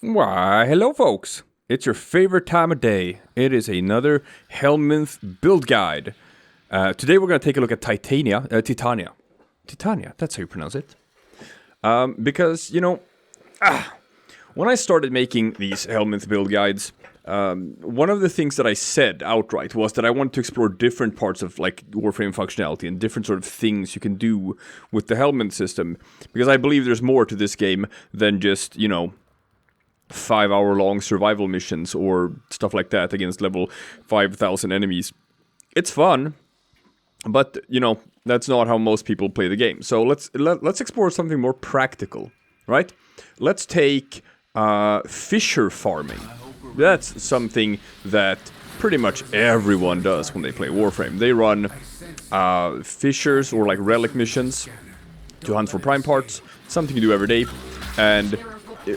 Why, hello folks! It's your favorite time of day. It is another Helminth build guide. Today we're going to take a look at Titania. Titania, that's how you pronounce it. Because, when I started making these Helminth build guides, one of the things that I said outright was that I wanted to explore different parts of like Warframe functionality and different sort of things you can do with the Helminth system. Because I believe there's more to this game than just, 5-hour-long survival missions or stuff like that against level 5,000 enemies. It's fun, but, that's not how most people play the game. So let's explore something more practical, right? Let's take fisher farming. That's something that pretty much everyone does when they play Warframe. They run fishers or like relic missions to hunt for prime parts, something you do every day, and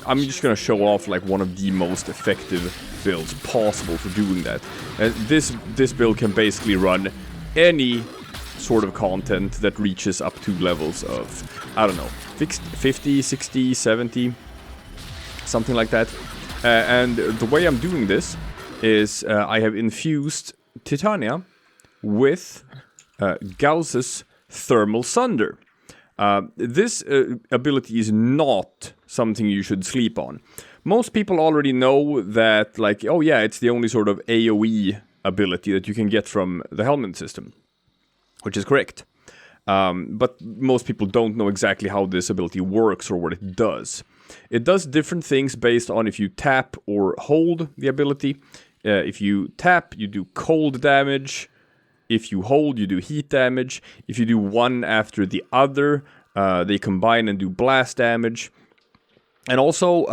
I'm just gonna show off like one of the most effective builds possible for doing that. And this build can basically run any sort of content that reaches up to levels of, I don't know, 50, 60, 70, something like that. And the way I'm doing this is I have infused Titania with Gauss's thermal Sunder. This ability is not something you should sleep on. Most people already know that, like, oh yeah, it's the only sort of AoE ability that you can get from the Helminth system, which is correct. But most people don't know exactly how this ability works or what it does. It does different things based on if you tap or hold the ability. If you tap, you do cold damage. If you hold, you do heat damage. If you do one after the other, they combine and do blast damage. And also,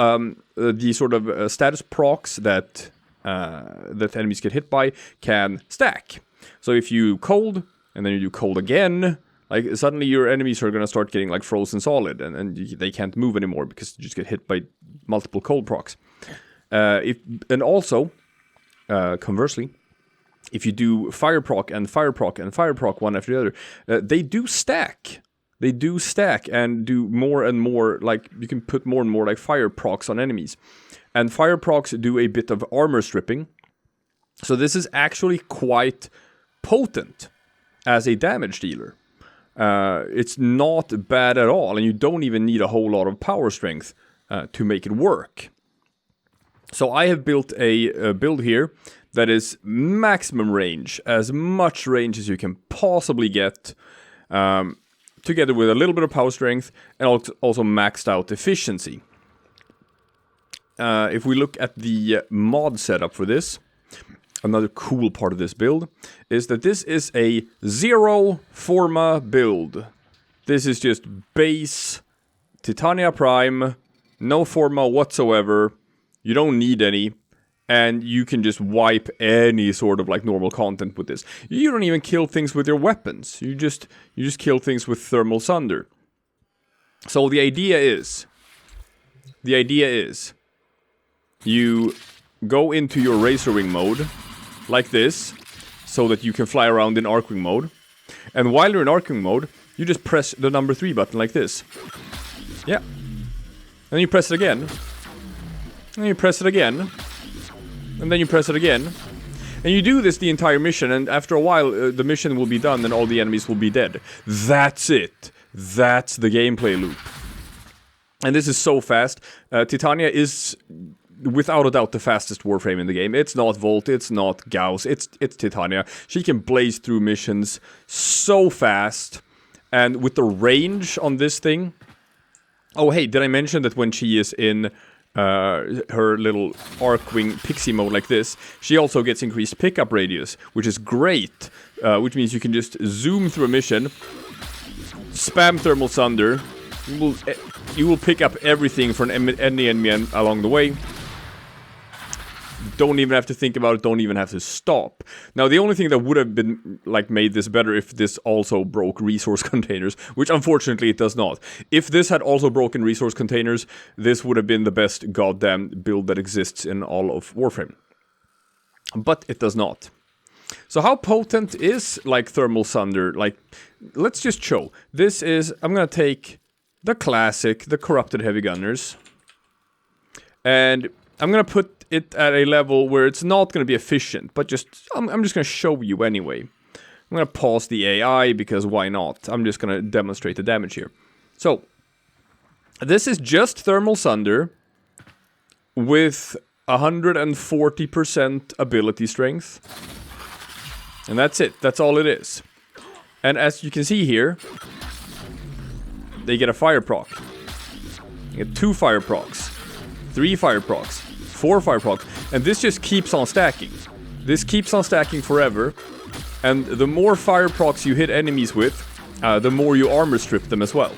the sort of status procs that enemies get hit by can stack. So if you cold, and then you do cold again, like suddenly your enemies are going to start getting like frozen solid, and they can't move anymore because you just get hit by multiple cold procs. Conversely, if you do fire proc and fire proc and fire proc one after the other, they do stack. They do stack and do more and more, like, you can put more and more, like, fire procs on enemies. And fire procs do a bit of armor stripping. So this is actually quite potent as a damage dealer. It's not bad at all, and you don't even need a whole lot of power strength to make it work. So I have built a build here that is maximum range, as much range as you can possibly get, together with a little bit of power strength, and also maxed out efficiency. If we look at the mod setup for this, another cool part of this build is that this is a zero Forma build. This is just base Titania Prime, no Forma whatsoever. You don't need any. And you can just wipe any sort of like normal content with this. You don't even kill things with your weapons. You just kill things with thermal Sunder. So the idea is you go into your Razor Wing mode like this, so that you can fly around in Arc Wing mode. And while you're in Arc Wing mode, you just press the number 3 button like this. Yeah. And then you press it again. And you press it again. And then you press it again. And you do this the entire mission, and after a while, the mission will be done and all the enemies will be dead. That's it. That's the gameplay loop. And this is so fast. Titania is, without a doubt, the fastest Warframe in the game. It's not Volt, it's not Gauss, it's Titania. She can blaze through missions so fast. And with the range on this thing... Oh, hey, did I mention that when she is in... her little Arcwing pixie mode like this, she also gets increased pickup radius, which is great, which means you can just zoom through a mission, spam thermal Sunder, you will pick up everything from any enemy along the way. Don't even have to think about it, don't even have to stop. Now, the only thing that would have been, like, made this better if this also broke resource containers, which unfortunately it does not. If this had also broken resource containers, this would have been the best goddamn build that exists in all of Warframe. But it does not. So how potent is, like, thermal Sunder? Like, let's just show. This is, I'm gonna take the classic, the corrupted heavy gunners. And I'm gonna put it at a level where it's not gonna be efficient, but I'm just gonna show you anyway. I'm gonna pause the AI because why not? I'm just gonna demonstrate the damage here. So, this is just Thermal Sunder with 140% ability strength. And that's it. That's all it is. And as you can see here, they get a fire proc. You get 2 fire procs, 3 fire procs, 4 fire procs, and this just keeps on stacking. This keeps on stacking forever, and the more fire procs you hit enemies with, the more you armor strip them as well.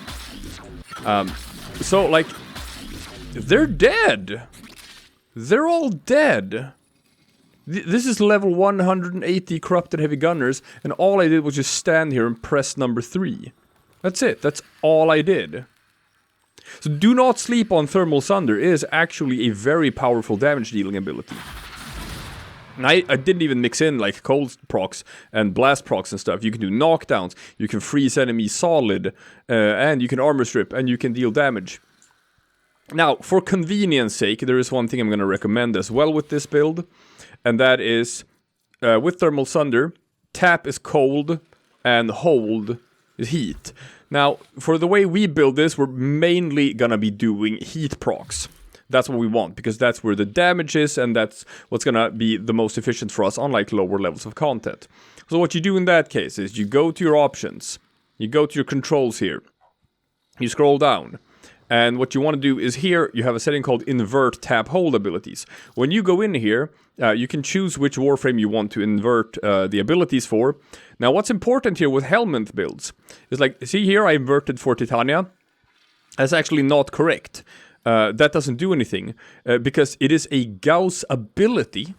So, like, they're dead. They're all dead. This is level 180 Corrupted Heavy Gunners, and all I did was just stand here and press number 3. That's it. That's all I did. So do not sleep on Thermal Sunder. It is actually a very powerful damage dealing ability. And I didn't even mix in like cold procs and blast procs and stuff. You can do knockdowns, you can freeze enemies solid, and you can armor strip, and you can deal damage. Now, for convenience sake, there is one thing I'm going to recommend as well with this build. And that is, with Thermal Sunder, tap is cold and hold is heat. Now, for the way we build this, we're mainly gonna be doing heat procs. That's what we want, because that's where the damage is, and that's what's gonna be the most efficient for us on like lower levels of content. So what you do in that case is you go to your options, you go to your controls here, you scroll down. And what you want to do is here, you have a setting called Invert Tap Hold Abilities. When you go in here, you can choose which Warframe you want to invert the abilities for. Now, what's important here with Helminth builds is like, see here, I inverted for Titania. That's actually not correct. That doesn't do anything, because it is a Gauss ability.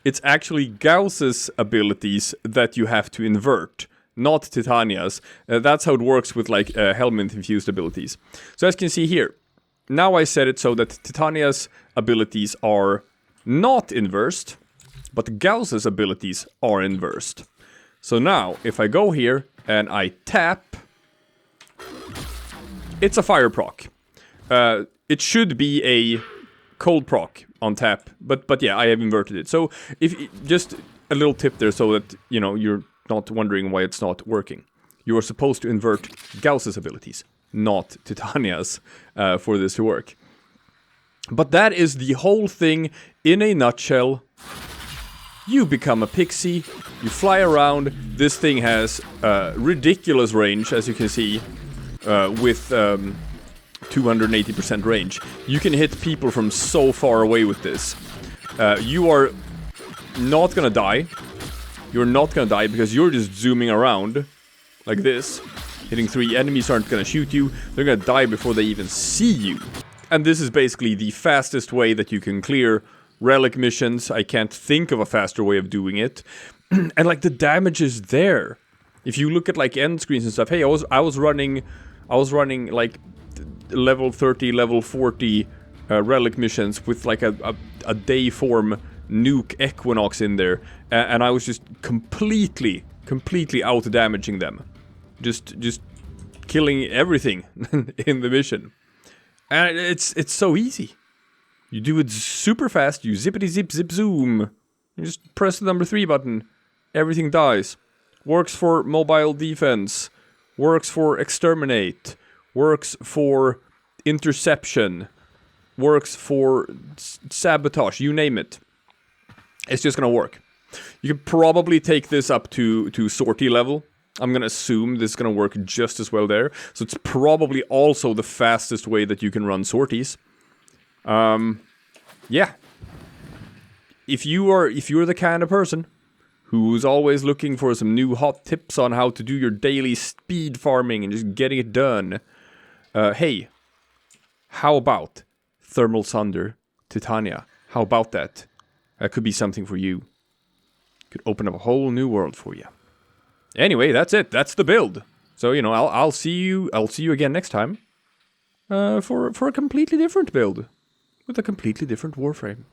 It's actually Gauss's abilities that you have to invert, not Titania's. That's how it works with like Helminth infused abilities. So as you can see here, now I set it so that Titania's abilities are not inversed, but Gauss's abilities are inversed. So now, if I go here and I tap, it's a fire proc. It should be a cold proc on tap, but yeah, I have inverted it. So if just a little tip there, so that you know you're not wondering why it's not working. You are supposed to invert Gauss's abilities, not Titania's, for this to work. But that is the whole thing in a nutshell. You become a pixie, you fly around. This thing has ridiculous range, as you can see, with 280% range. You can hit people from so far away with this. You are not gonna die. You're not gonna die because you're just zooming around like this. Hitting 3 enemies aren't gonna shoot you. They're gonna die before they even see you. And this is basically the fastest way that you can clear relic missions. I can't think of a faster way of doing it. And like the damage is there. If you look at like end screens and stuff, hey, I was running like level 30, level 40 relic missions with like a day form nuke Equinox in there, and I was just completely out damaging them, just killing everything in the mission. And it's so easy. You do it super fast. You zippity zip zip zoom. You just press the number 3 button. Everything dies. Works for mobile defense. Works for exterminate. Works for interception. Works for sabotage. You name it. It's just gonna work. You could probably take this up to sortie level. I'm gonna assume this is gonna work just as well there. So it's probably also the fastest way that you can run sorties. Yeah. If you're the kind of person who's always looking for some new hot tips on how to do your daily speed farming and just getting it done, hey, how about Thermal Sunder Titania? How about that? That could be something for you. Could open up a whole new world for you. Anyway, that's it. That's the build. So, you know, I'll see you again next time. For a completely different build. With a completely different Warframe.